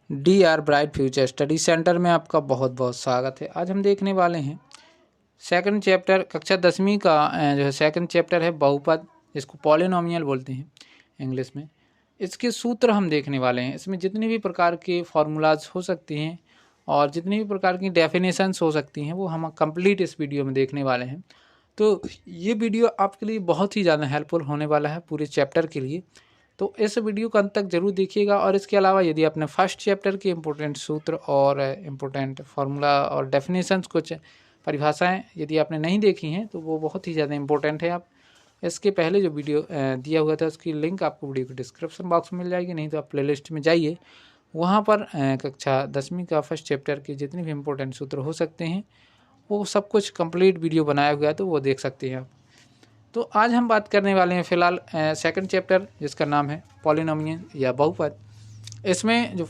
DR bright future study centre में आपका बहुत बहुत स्वागत है। आज हम देखने वाले हैं सेकंड चैप्टर कक्षा 10वीं का जो है सेकंड चैप्टर है बहुपद, जिसको पॉलिनोमियल बोलते हैं इंग्लिश में। इसके सूत्र हम देखने वाले हैं। इसमें जितने भी प्रकार के फार्मूलाज हो सकती हैं और जितनी भी प्रकार की डेफिनेशंस हो सकती हैं वो हम कंप्लीट इस वीडियो में देखने वाले हैं। तो ये वीडियो आपके लिए बहुत ही ज़्यादा हेल्पफुल होने वाला है पूरे चैप्टर के लिए। तो इस वीडियो को अंत तक जरूर देखिएगा। और इसके अलावा यदि आपने फर्स्ट चैप्टर के इम्पोर्टेंट सूत्र और इम्पोर्टेंट फार्मूला और डेफिनेशंस कुछ परिभाषाएं यदि आपने नहीं देखी हैं तो वो बहुत ही ज़्यादा इंपॉर्टेंट है। आप इसके पहले जो वीडियो दिया हुआ था उसकी लिंक आपको वीडियो के डिस्क्रिप्शन बॉक्स में मिल जाएगी, नहीं तो आप प्लेलिस्ट में जाइए, वहाँ पर कक्षा 10वीं का फर्स्ट चैप्टर के जितने भी इम्पोर्टेंट सूत्र हो सकते हैं वो सब कुछ कंप्लीट वीडियो बनाया हुआ है, तो वो देख सकते हैं आप। तो आज हम बात करने वाले हैं फ़िलहाल सेकंड चैप्टर जिसका नाम है पॉलिनोमियल या बहुपद। इसमें जो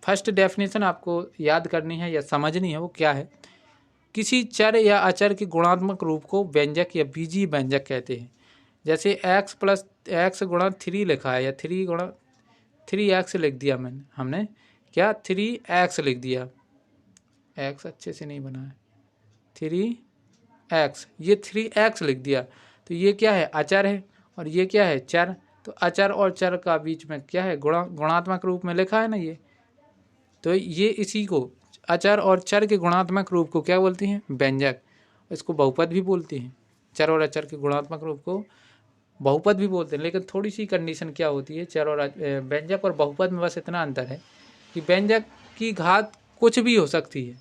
फर्स्ट डेफिनेशन आपको याद करनी है या समझनी है वो क्या है। किसी चर या अचर के गुणात्मक रूप को व्यंजक या बीजीय व्यंजक कहते हैं। जैसे x प्लस एक्स गुणा 3 लिखा है या 3 गुणा 3x लिख दिया हमने क्या 3x लिख दिया, x अच्छे से नहीं बना है, 3x, ये 3x लिख दिया तो ये क्या है, अचर है और ये क्या है, चर। तो अचर और चर का बीच में क्या है, गुणात्मक रूप में लिखा है ना ये, तो ये इसी को अचर और चर के गुणात्मक रूप को क्या बोलते हैं, व्यंजक। इसको बहुपद भी बोलते हैं, चर और अचर के गुणात्मक रूप को बहुपद भी बोलते हैं। लेकिन थोड़ी सी कंडीशन क्या होती है, चर और व्यंजक और बहुपद में बस इतना अंतर है कि व्यंजक की घात कुछ भी हो सकती है,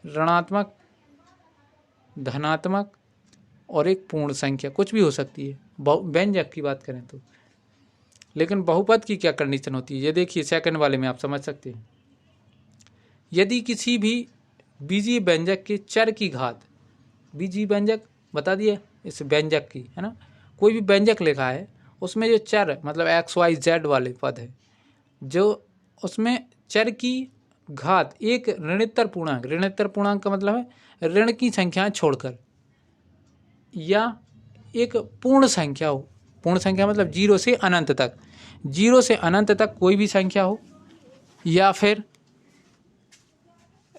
ऋणात्मक, धनात्मक और एक पूर्ण संख्या कुछ भी हो सकती है व्यंजक की बात करें तो। लेकिन बहुपद की क्या कंडीशन होती है, ये देखिए सेकंड वाले में आप समझ सकते हैं। यदि किसी भी बीजीय व्यंजक के चर की घात, बीजीय व्यंजक बता दिया इस व्यंजक की है ना, कोई भी व्यंजक लिखा है उसमें जो चर मतलब XYZ वाले पद है, जो उसमें चर की घात एक ऋणोत्तर पूर्णांक का मतलब है ऋण की संख्याएं छोड़कर, या एक पूर्ण संख्या हो, पूर्ण संख्या मतलब 0 से अनंत तक, 0 से अनंत तक कोई भी संख्या हो, या फिर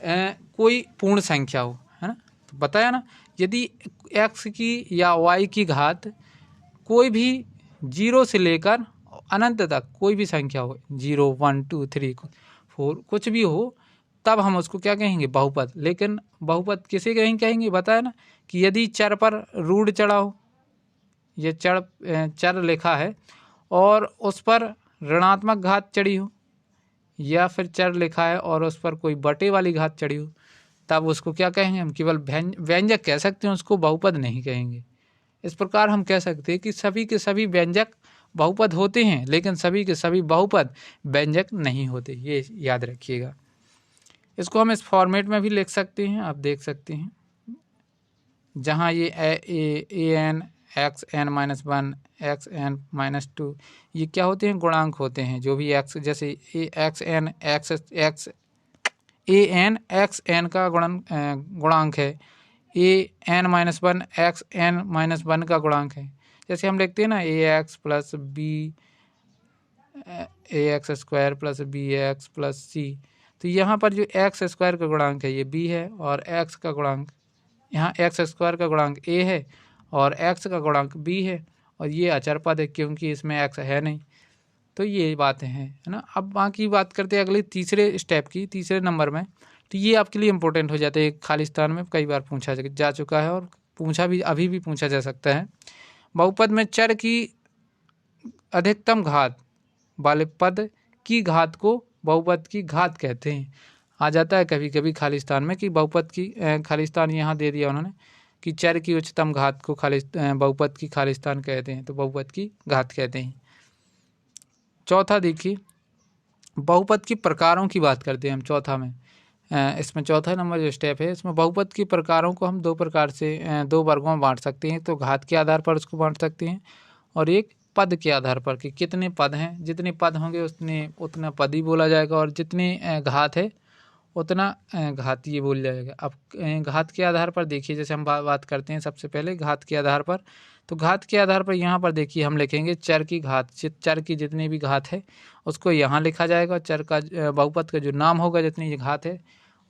कोई पूर्ण संख्या हो, है ना। तो बताया ना, यदि x की या y की घात कोई भी 0 से लेकर अनंत तक कोई भी संख्या हो, 0 1 2 3 4 कुछ भी हो, तब हम उसको क्या कहेंगे, बहुपद। लेकिन बहुपद किसे कहेंगे बताया ना, कि यदि चर पर रूढ़ चढ़ा हो, ये चर लिखा है और उस पर ऋणात्मक घात चढ़ी हो, या फिर चर लिखा है और उस पर कोई बटे वाली घात चढ़ी हो, तब उसको क्या कहेंगे, हम केवल व्यंजक कह सकते हैं, उसको बहुपद नहीं कहेंगे। इस प्रकार हम कह सकते हैं कि सभी के सभी व्यंजक बहुपद होते हैं, लेकिन सभी के सभी बहुपद व्यंजक नहीं होते, ये याद रखिएगा। इसको हम इस फॉर्मेट में भी लिख सकते हैं, आप देख सकते हैं, जहाँ ये an xn-1 xn-2 ये क्या होते हैं, गुणांक होते हैं। जो भी x, जैसे xn xn का गुणांक है, an-1 xn-1 का गुणांक है। जैसे हम लिखते हैं ना ax plus b ax square plus bx plus c, तो यहाँ पर जो एक्स स्क्वायर का गुणांक है ये b है, और x का गुणांक, यहाँ एक्स स्क्वायर का गुणांक a है और x का गुणांक b है, और ये अचर पद है क्योंकि इसमें x है नहीं। तो ये बातें हैं, है ना। अब बाकी बात करते हैं अगले तीसरे स्टेप की, तीसरे नंबर में। तो ये आपके लिए इंपॉर्टेंट हो जाता है, खालिस्तान में कई बार पूछा जा चुका है और पूछा भी, अभी भी पूछा जा सकता है। बहुपद में चर की अधिकतम घात वाले पद की घात को बहुपद की घात कहते हैं। आ जाता है कभी कभी खालिस्तान में कि बहुपद की खालिस्तान यहाँ दे दिया उन्होंने कि चर की उच्चतम घात को बहुपद की खालिस्तान कहते हैं, तो बहुपद की घात कहते हैं। चौथा देखिए, बहुपद के प्रकारों की बात करते हैं हम चौथा में। इसमें चौथा नंबर जो स्टेप है, इसमें बहुपद के प्रकारों को हम दो प्रकार से, दो वर्गों में बांट सकते हैं। तो घात के आधार पर उसको बांट सकते हैं, और एक पद के आधार पर कि कितने पद हैं, जितने पद होंगे उतना पद ही बोला जाएगा, और जितने घात है उतना घातीय बोल जाएगा। अब घात के आधार पर देखिए, जैसे हम बात करते हैं सबसे पहले घात के आधार पर, तो घात के आधार पर यहाँ पर देखिए हम लिखेंगे चर की घात, चर की जितनी भी घात है उसको यहाँ लिखा जाएगा। चर का बहुपद का जो नाम होगा जितनी ये घात है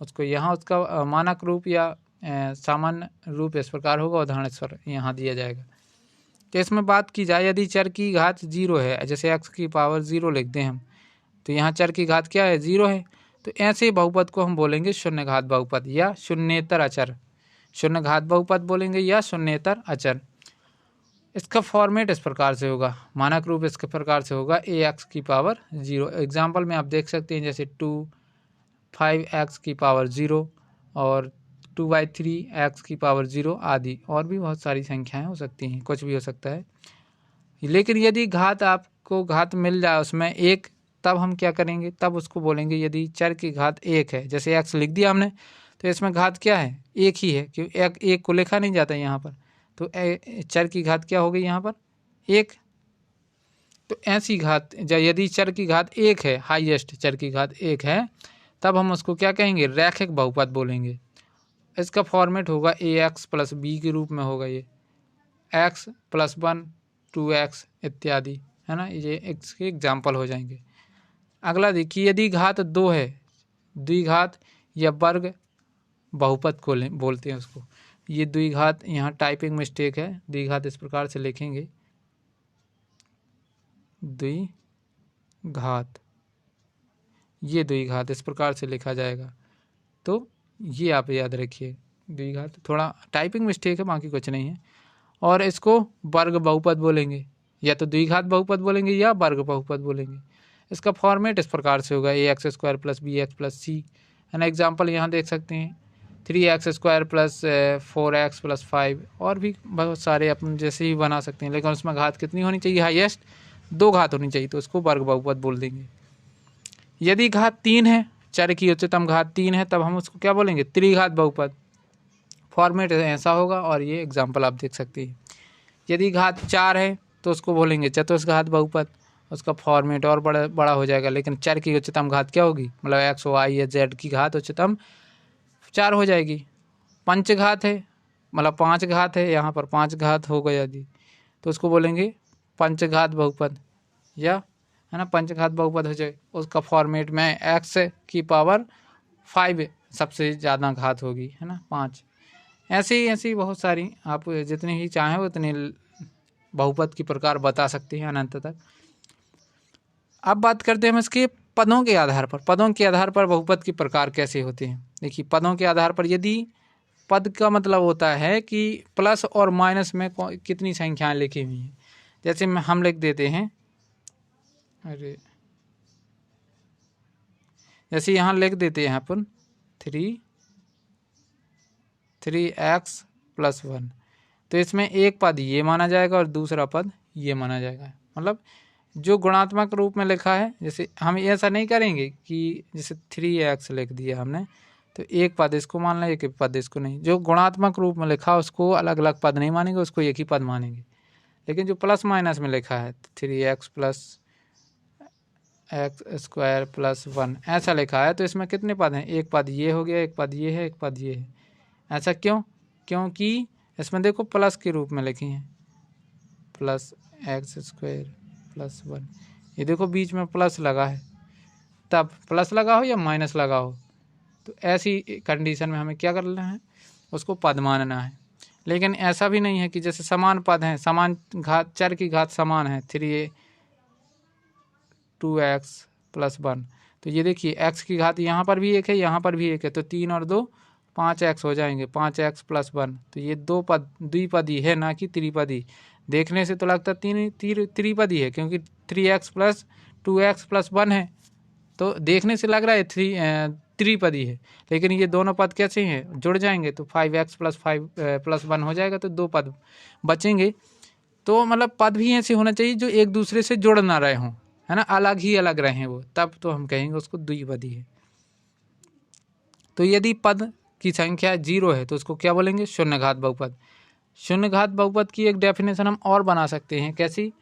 उसको यहाँ, उसका मानक रूप या सामान्य रूप इस प्रकार होगा, उदाहरण इस पर यहाँ दिया जाएगा। तो इसमें बात की जाए यदि चर की घात 0 है, जैसे x की पावर 0 लिखते हैं हम, तो यहाँ चर की घात क्या है, 0 है, तो ऐसे बहुपद को हम बोलेंगे शून्य घात बहुपद या शून्येतर अचर। शून्य घात बहुपद बोलेंगे या शून्येतर अचर। इसका फॉर्मेट इस प्रकार से होगा, मानक रूप इस प्रकार से होगा ax की पावर 0। एग्जाम्पल में आप देख सकते हैं जैसे 2, 5x की पावर 0 और 2/3 x की पावर 0 आदि, और भी बहुत सारी संख्याएं हो सकती हैं, कुछ भी हो सकता है। लेकिन यदि घात आपको घात मिल जाए उसमें 1, तब हम क्या करेंगे, तब उसको बोलेंगे यदि चर की घात 1 है, जैसे x लिख दिया हमने तो इसमें घात क्या है, 1 ही है, क्योंकि एक को लिखा नहीं जाता यहाँ पर, तो चर की घात क्या हो गई यहाँ पर 1। तो ऐसी घात यदि चर की घात 1 है, हाईएस्ट चर की घात 1 है, तब हम उसको क्या कहेंगे, रैखिक बहुपद बोलेंगे। इसका फॉर्मेट होगा ax प्लस b के रूप में होगा, ये x प्लस 1, 2x इत्यादि, है ना, ये इसके एग्जाम्पल हो जाएंगे। अगला देखिए यदि घात 2 है, द्विघात या वर्ग बहुपद को बोलते हैं उसको। ये द्विघात, यहाँ टाइपिंग मिस्टेक है, द्विघात इस प्रकार से लिखेंगे, द्विघात, ये द्विघात इस प्रकार से लिखा जाएगा। तो ये आप याद रखिए, द्विघात, थोड़ा टाइपिंग मिस्टेक है, बाकी कुछ नहीं है। और इसको वर्ग बहुपद बोलेंगे, या तो द्विघात बहुपद बोलेंगे या वर्ग बहुपद बोलेंगे। इसका फॉर्मेट इस प्रकार से होगा ax² plus bx plus c, है ना। एग्जाम्पल यहाँ देख सकते हैं 3x² प्लस 4x प्लस 5, और भी बहुत सारे अपन जैसे ही बना सकते हैं, लेकिन उसमें घात कितनी होनी चाहिए, हाईएस्ट 2 घात होनी चाहिए, तो उसको वर्ग बहुपद बोल देंगे। यदि घात 3 है, चर की उच्चतम घात 3 है, तब हम उसको क्या बोलेंगे, त्रिघात बहुपद। फॉर्मेट ऐसा होगा, और ये एग्जाम्पल आप देख सकते हैं। यदि घात 4 है तो उसको बोलेंगे चतुष्घात बहुपद, उसका फॉर्मेट और बड़ा हो जाएगा। लेकिन चर की उच्चतम घात क्या होगी, मतलब x, y या z की घात उच्चतम 4 हो जाएगी। पंचघात है, मतलब 5 घात है, यहाँ पर 5 घात हो गया यदि, तो उसको बोलेंगे पंचघात बहुपद, या है ना, पंचघात बहुपद हो जाए। उसका फॉर्मेट में x की पावर 5 सबसे ज़्यादा घात होगी, है ना, 5। ऐसी बहुत सारी, आप जितनी ही चाहें उतनी बहुपद की प्रकार बता सकते हैं अनंत तक। अब बात करते हैं हम इसके पदों के आधार पर। पदों के आधार पर बहुपद की प्रकार कैसे होते हैं। देखिए, पदों के आधार पर यदि पद का मतलब होता है कि प्लस और माइनस में कितनी संख्याएं लिखी हुई हैं, जैसे हम लिख देते हैं, जैसे यहाँ लिख देते हैं अपन 3x प्लस 1, तो इसमें एक पद ये माना जाएगा और दूसरा पद ये माना जाएगा। मतलब जो गुणात्मक रूप में लिखा है, जैसे हम ऐसा नहीं करेंगे कि जैसे 3x लिख दिया हमने तो एक पद इसको मान लें, एक पद इसको नहीं। जो गुणात्मक रूप में लिखा उसको अलग अलग पद नहीं मानेंगे, उसको एक ही पद मानेंगे। लेकिन जो प्लस माइनस में लिखा है 3x प्लस x² प्लस 1 ऐसा लिखा है, तो इसमें कितने पद हैं, एक पद ये हो गया, एक पद ये है, एक पद ये है। ऐसा क्यों, क्योंकि इसमें देखो प्लस के रूप में लिखी हैं, प्लस x² प्लस 1, ये देखो बीच में प्लस लगा है, तब प्लस लगा हो या माइनस लगा हो, तो ऐसी कंडीशन में हमें क्या करना है, उसको पद मानना है। लेकिन ऐसा भी नहीं है कि जैसे समान पद हैं, समान घात, चर की घात समान है, 2x प्लस 1, तो ये देखिए x की घात यहाँ पर भी एक है, यहाँ पर भी एक है, तो 3 और 2 5x हो जाएंगे, 5x प्लस 1। तो ये दो पद द्विपदी है, ना कि त्रिपदी। देखने से तो लगता त्रिपदी है, क्योंकि 3x प्लस 2x प्लस 1 है, तो देखने से लग रहा है त्रिपदी है। लेकिन ये दोनों पद कैसे हैं, जुड़ जाएंगे, तो 5x प्लस 5 प्लस 1 हो जाएगा, तो 2 पद बचेंगे। तो मतलब पद भी ऐसे होना चाहिए जो एक दूसरे से जुड़ ना रहे हों, है ना, अलग ही अलग रहें वो, तब तो हम कहेंगे उसको द्विपदी है। तो यदि पद की संख्या 0 है तो उसको क्या बोलेंगे, शून्य घात बहुपद। शून्य घात बहुपद की एक डेफिनेशन हम और बना सकते हैं, कैसी,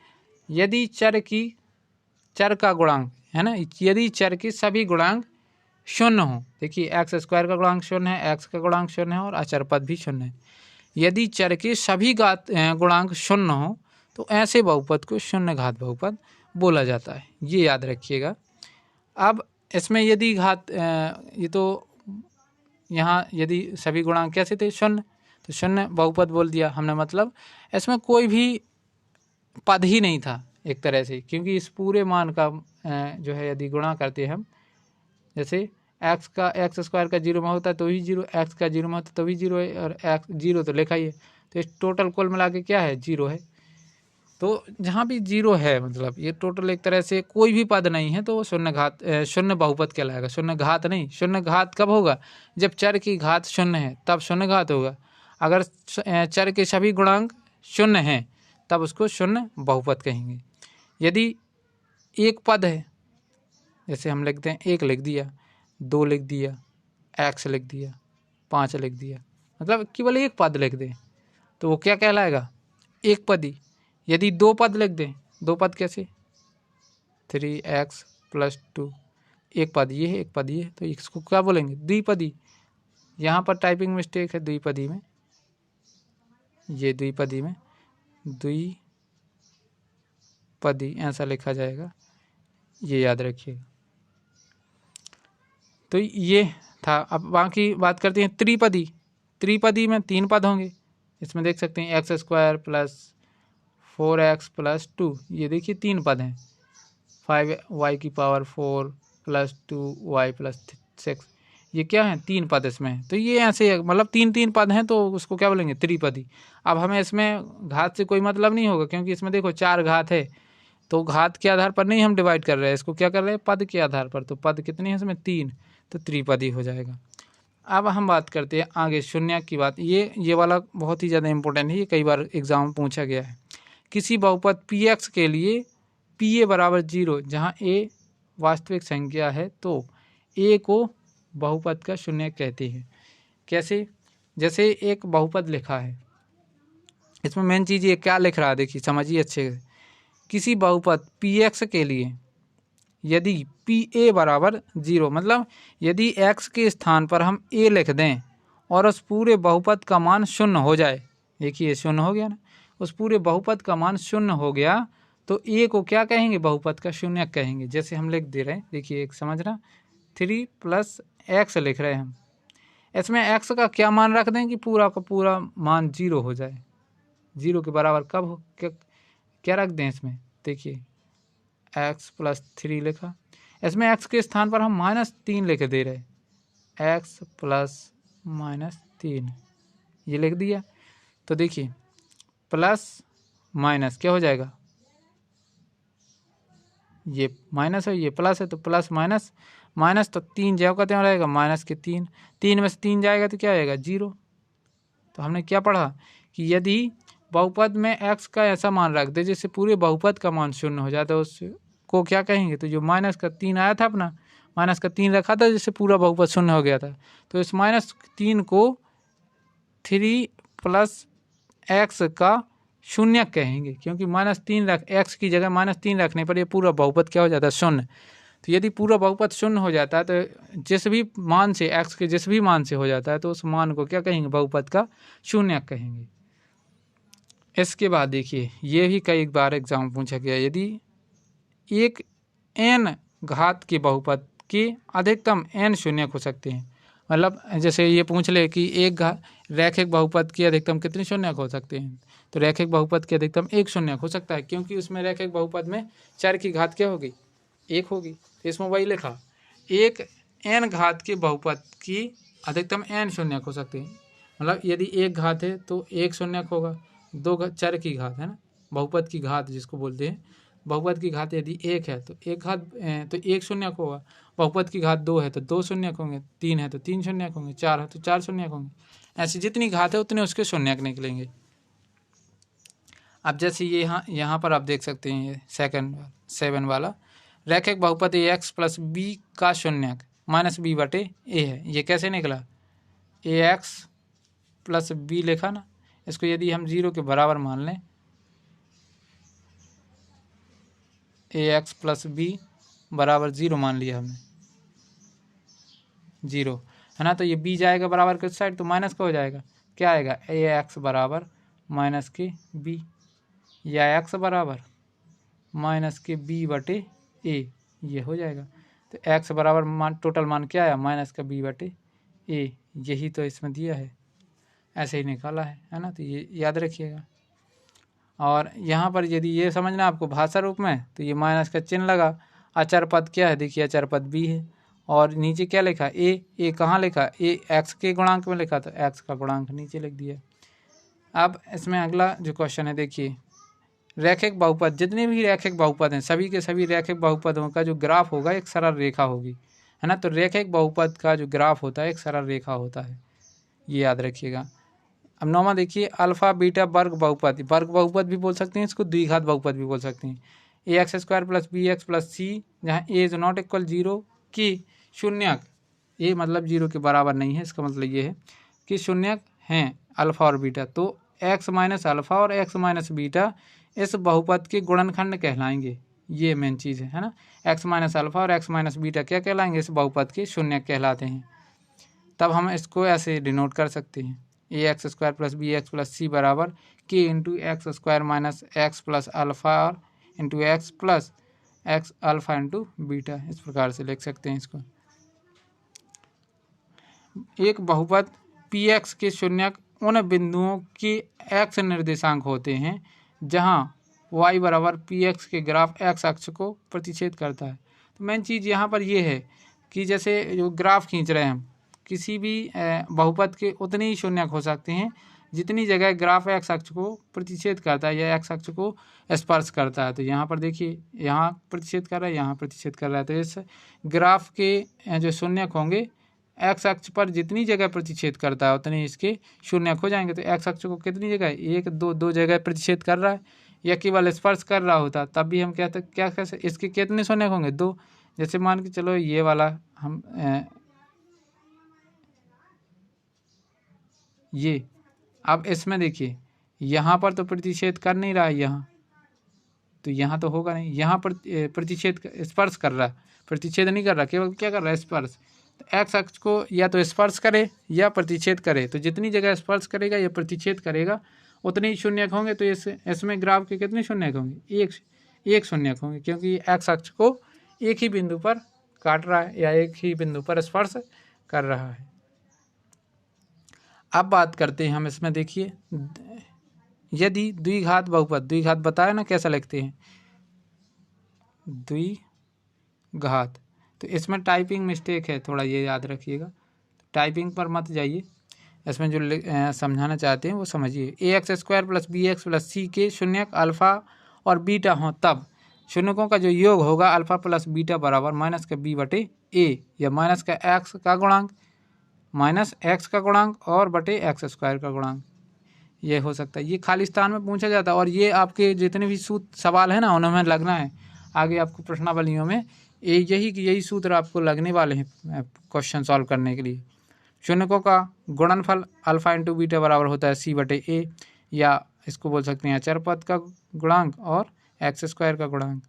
यदि चर का गुणांक, है ना, यदि चर के सभी गुणांक शून्य हो। देखिए एक्स स्क्वायर का गुणांक शून्य है, एक्स का गुणांक शून्य है और अचर पद भी शून्य है। यदि चर के सभी गुणांक शून्य हो तो ऐसे बहुपद को शून्य घात बहुपद बोला जाता है, ये याद रखिएगा। अब इसमें यदि घात ये तो यहाँ यदि सभी गुणांक कैसे थे शून्य, तो शून्य बहुपद बोल दिया हमने, मतलब इसमें कोई भी पद ही नहीं था एक तरह से, क्योंकि इस पूरे मान का जो है यदि गुणा करते हैं हम, जैसे एक्स स्क्वायर का 0 में होता है तो ही 0, एक्स का 0 में होता है तो भी 0 है, और एक्स 0 तो लिखा ही है, तो इस टोटल कुल मिला के क्या है 0 है। तो जहाँ भी 0 है मतलब ये टोटल एक तरह से कोई भी पद नहीं है तो वो शून्य बहुपद कहलाएगा। शून्य घात नहीं, शून्य घात कब होगा, जब चर की घात शून्य है तब शून्य घात होगा। अगर चर के सभी गुणांक शून्य हैं तब उसको शून्य बहुपद कहेंगे। यदि एक पद है, जैसे हम लिखते हैं 1 लिख दिया, 2 लिख दिया, एक्स लिख दिया, 5 लिख दिया, मतलब केवल एक पद लिख दें तो वो क्या कहलाएगा, एक पदी। यदि 2 पद लिख दें, 2 पद कैसे, 3x + 2, एक पद ये है एक पद ये है, तो इसको क्या बोलेंगे द्विपदी। यहाँ पर टाइपिंग मिस्टेक है द्विपदी में, ये द्विपदी में द्विपदी ऐसा लिखा जाएगा, ये याद रखिएगा। तो ये था। अब बाकी बात करते हैं त्रिपदी। त्रिपदी में 3 पद होंगे, इसमें देख सकते हैं x² + 4x + 2, ये देखिए 3 पद हैं, 5y⁴ + 2y + 6, ये क्या है 3 पद इसमें। तो ये ऐसे मतलब 3 पद हैं तो उसको क्या बोलेंगे त्रिपदी। अब हमें इसमें घात से कोई मतलब नहीं होगा, क्योंकि इसमें देखो 4 घात है, तो घात के आधार पर नहीं हम डिवाइड कर रहे हैं, इसको क्या कर रहे हैं पद के आधार पर। तो पद कितनी है इसमें 3, तो त्रिपदी हो जाएगा। अब हम बात करते हैं आगे शून्य की बात। ये वाला बहुत ही ज़्यादा इंपॉर्टेंट है, ये कई बार एग्जाम में पूछा गया है। किसी बहुपद px के लिए pa = 0 जहाँ a वास्तविक संख्या है तो a को बहुपद का शून्य कहते हैं। कैसे, जैसे एक बहुपद लिखा है, इसमें मेन चीज़ ये क्या लिख रहा है देखिए समझिए अच्छे से। किसी बहुपद px के लिए यदि pa = 0, मतलब यदि x के स्थान पर हम a लिख दें और उस पूरे बहुपद का मान शून्य हो जाए, देखिए शून्य हो गया ना, उस पूरे बहुपद का मान शून्य हो गया तो a को क्या कहेंगे बहुपद का शून्य कहेंगे। जैसे हम लिख दे रहे हैं, देखिए एक समझना, 3 + x लिख रहे हैं हम, इसमें x का क्या मान रख दें कि पूरा का पूरा मान 0 हो जाए, 0 के बराबर कब हो, क्या रख दें इसमें, देखिए x + 3 लिखा, इसमें x के स्थान पर हम -3 लिख दे रहे, x + -3 ये लिख दिया। तो देखिए प्लस माइनस क्या हो जाएगा, ये माइनस है ये प्लस है, तो प्लस माइनस तो 3 जैव का त्यों रहेगा, -3, 3 में से 3 जाएगा तो क्या आएगा 0। तो हमने क्या पढ़ा कि यदि बहुपद में x का ऐसा मान रख दे जिससे पूरे बहुपद का मान शून्य हो जाता है, उसको क्या कहेंगे। तो जो -3 आया था अपना, -3 रखा था जिससे पूरा बहुपद शून्य हो गया था, तो इस -3 को 3 + x का शून्य कहेंगे, क्योंकि -3 रख x की जगह -3 रखने पर ये पूरा बहुपद क्या हो जाता है शून्य। तो यदि पूरा बहुपद शून्य हो जाता है तो जिस भी मान से x के जिस भी मान से हो जाता है तो उस मान को क्या कहेंगे बहुपद का शून्य कहेंगे। इसके बाद देखिए ये भी कई बार एग्जाम पूछा गया, यदि एक n घात के बहुपद के अधिकतम n शून्य हो सकते हैं, मतलब जैसे ये पूछ ले कि एक रैखिक बहुपद के अधिकतम कितने शून्य हो सकते हैं, तो रैखिक बहुपद के अधिकतम 1 शून्य हो सकता है, क्योंकि उसमें रैखिक बहुपद में चर की घात क्या होगी 1 होगी। तो इसमें वही लिखा, एक n घात के बहुपद की अधिकतम n शून्य हो सकते हैं, मतलब यदि एक घात है तो 1 शून्य होगा, 2 चर की घात है ना, बहुपद की घात जिसको बोलते हैं, बहुपद की घात यदि 1 है तो 1 घात तो 1 शून्य होगा, बहुपद की घात 2 है तो 2 शून्य होंगे, 3 है तो 3 शून्य होंगे, 4 है तो 4 शून्य होंगे, ऐसी जितनी घात है उतने उसके शून्य निकलेंगे। अब जैसे ये यहाँ पर आप देख सकते हैं, ये 7 वाला रैखिक बहुपद ax + b का शून्यक -b/a है, ये कैसे निकला, ax + b लिखा ना, इसको यदि हम 0 के बराबर मान लें, ax + b = 0 मान लिया हमने, 0, है ना। तो ये b जाएगा बराबर किस साइड, तो माइनस का हो जाएगा, क्या आएगा ax बराबर माइनस के b, या x बराबर माइनस के b बटे a, ये हो जाएगा। तो x बराबर मान टोटल मान क्या आया, माइनस का b बटे a, यही तो इसमें दिया है, ऐसे ही निकाला है ना। तो ये याद रखिएगा। और यहाँ पर यदि ये समझना आपको भाषा रूप में, तो ये माइनस का चिन्ह लगा, अचर पद क्या है, देखिए अचर पद b है, और नीचे क्या लिखा a कहाँ लिखा, a x के गुणांक में लिखा, तो x का गुणांक नीचे लिख दिया। अब इसमें अगला जो क्वेश्चन है, देखिए रैखिक बहुपद, जितने भी रैखिक बहुपद हैं सभी के सभी रैखिक बहुपदों का जो ग्राफ होगा एक सरल रेखा होगी, है ना। तो रैखिक बहुपद का जो ग्राफ होता है एक सरल रेखा होता है, ये याद रखिएगा। अब 9वां देखिए, अल्फा बीटा वर्ग बहुपद भी बोल सकते हैं, इसको द्विघात बहुपद भी बोल सकते हैं। ax² प्लस bx प्लस सी, जहाँ a इज नॉट इक्वल 0 की शून्यक, ये मतलब 0 के बराबर नहीं है, इसका मतलब ये है कि शून्यक हैं अल्फा और बीटा, तो x माइनस अल्फा और x माइनस बीटा इस बहुपद के गुणनखंड कहलाएंगे, ये मेन चीज़ है ना। x माइनस अल्फा और x माइनस बीटा क्या कहलाएंगे, इस बहुपद के शून्यक कहलाते हैं। तब हम इसको ऐसे डिनोट कर सकते हैं, ax² plus bx plus C बराबर k into x² minus x plus alpha और into X plus X alpha into beta, इस प्रकार से लिख सकते हैं इसको। एक बहुपद px के शून्यक उन बिंदुओं के x निर्देशांक होते हैं जहां y बराबर px के ग्राफ x अक्ष को प्रतिच्छेद करता है। तो मेन चीज़ यहाँ पर ये है कि जैसे जो ग्राफ खींच रहे हैं हम, किसी भी बहुपद के उतने ही शून्यक हो सकते हैं जितनी जगह ग्राफ x अक्ष को प्रतिच्छेद करता है या x अक्ष को स्पर्श करता है। तो यहाँ पर देखिए, यहाँ प्रतिच्छेद कर रहा है, यहाँ प्रतिच्छेद कर रहा है, तो इस ग्राफ के जो शून्यक होंगे x अक्ष पर जितनी जगह प्रतिच्छेद करता है उतने इसके शून्यक हो जाएंगे। तो x अक्ष को कितनी जगह, एक दो जगह प्रतिच्छेद कर रहा है या केवल स्पर्श कर रहा होता तब भी हम कहते क्या कैसे इसके कितने शून्यक होंगे, 2। जैसे मान के चलो ये वाला हम ये, अब इसमें देखिए यहाँ पर तो प्रतिच्छेद कर नहीं रहा है, यहाँ तो यहाँ तो होगा नहीं, यहाँ पर प्रतिच्छेद स्पर्श कर रहा है, प्रतिच्छेद नहीं कर रहा, केवल क्या कर रहा है, स्पर्श। तो एक्स अक्ष को या तो स्पर्श करे या प्रतिच्छेद करे, तो जितनी जगह स्पर्श करेगा या प्रतिच्छेद करेगा उतने ही शून्यक होंगे। तो इसमें ग्राफ के कितने शून्यक होंगे, एक शून्यक होंगे, क्योंकि एक्स अक्ष को एक ही बिंदु पर काट रहा है या एक ही बिंदु पर स्पर्श कर रहा है। अब बात करते हैं हम इसमें, देखिए यदि द्विघात बहुपद, द्विघात बताया ना कैसा लिखते हैं, द्विघात, तो इसमें टाइपिंग मिस्टेक है थोड़ा, ये याद रखिएगा, टाइपिंग पर मत जाइए, इसमें जो समझाना चाहते हैं वो समझिए। ax² प्लस bx प्लस सी के शून्यक अल्फ़ा और बीटा हों तब शून्यकों का जो योग होगा अल्फ़ा प्लस बीटा बराबर माइनस का b बटे a, या माइनस का x का गुणांक माइनस x का गुणांक और बटे x² का गुणांक, ये हो सकता है। ये खालिस्तान में पूछा जाता है और ये आपके जितने भी सूत्र सवाल है ना उनमें लगना है आगे आपको प्रश्नावलियों में, यही सूत्र आपको लगने वाले हैं क्वेश्चन सॉल्व करने के लिए। शून्यकों का गुणनफल अल्फा इंटू बीटा बराबर होता है c बटे a, या इसको बोल सकते हैं अचर पद का गुणांक और x² का गुणांक।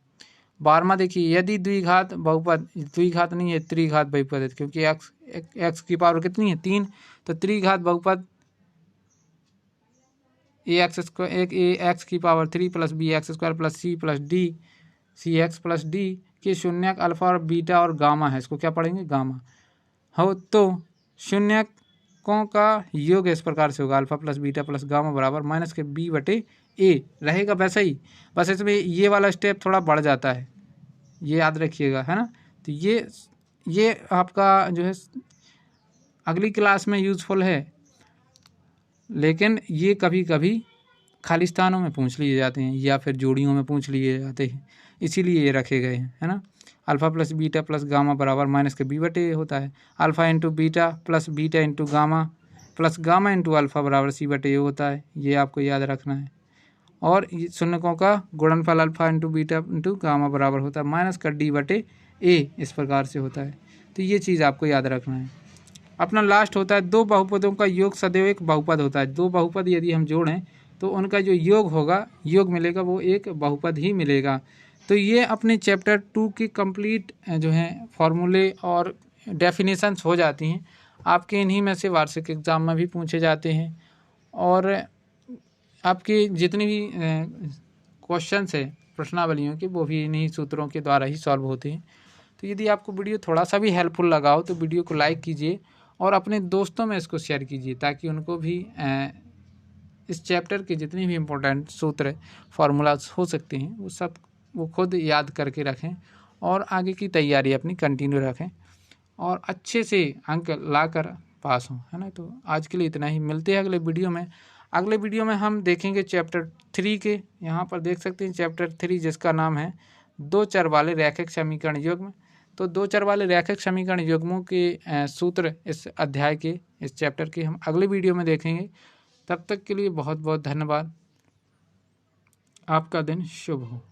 12वां देखिए, यदि द्विघात बहुपद, द्विघात नहीं है त्रिघात बहुपद है, क्योंकि x की पावर कितनी है 3, तो त्रिघात बहुपद ax की power 3 plus bx² plus c plus d cx plus d के शून्यक अल्फा और बीटा और गामा है, इसको क्या पढ़ेंगे गामा हो, तो शून्यकों का योग इस प्रकार से होगा alpha plus beta plus gamma बराबर माइनस के b बटे a रहेगा वैसा ही, बस इसमें ये वाला स्टेप थोड़ा बढ़ जाता है, ये याद रखिएगा, है ना। तो ये आपका जो है अगली क्लास में यूज़फुल है, लेकिन ये कभी कभी खालिस्तानों में पूछ लिए जाते हैं या फिर जोड़ियों में पूछ लिए जाते हैं, इसीलिए ये रखे गए हैं, है ना। Alpha plus beta plus gamma बराबर माइनस के b बटे होता है, alpha into beta plus beta into gamma plus gamma into alpha बराबर c बटे होता है, ये आपको याद रखना है। और शून्यकों का गुणनफल alpha into beta into gamma बराबर होता है माइनस का d बटे a, इस प्रकार से होता है। तो ये चीज़ आपको याद रखना है। अपना लास्ट होता है दो बहुपदों का योग सदैव एक बहुपद होता है। दो बहुपद यदि हम जोड़ें तो उनका जो योग होगा, योग मिलेगा, वो एक बहुपद ही मिलेगा। तो ये अपने चैप्टर 2 की कंप्लीट जो है फॉर्मूले और डेफिनेशंस हो जाती हैं, आपके इन्हीं में से वार्षिक एग्ज़ाम में भी पूछे जाते हैं। और आपकी जितनी भी क्वेश्चंस है प्रश्नावलियों के, वो भी इन्हीं सूत्रों के द्वारा ही सॉल्व होते हैं। तो यदि आपको वीडियो थोड़ा सा भी हेल्पफुल लगा हो तो वीडियो को लाइक कीजिए और अपने दोस्तों में इसको शेयर कीजिए, ताकि उनको भी इस चैप्टर के जितने भी इम्पोर्टेंट सूत्र फार्मूलाज हो सकते हैं वो सब वो खुद याद करके रखें और आगे की तैयारी अपनी कंटिन्यू रखें और अच्छे से अंक लाकर पास हों, है ना। तो आज के लिए इतना ही, मिलते हैं अगले वीडियो में। अगले वीडियो में हम देखेंगे चैप्टर 3 के, यहाँ पर देख सकते हैं चैप्टर 3 जिसका नाम है 2 चर वाले रैखिक समीकरण युग्म। तो 2 चर वाले रैखिक समीकरण युग्मों के सूत्र इस अध्याय के, इस चैप्टर के हम अगले वीडियो में देखेंगे। तब तक के लिए बहुत बहुत धन्यवाद। आपका दिन शुभ हो।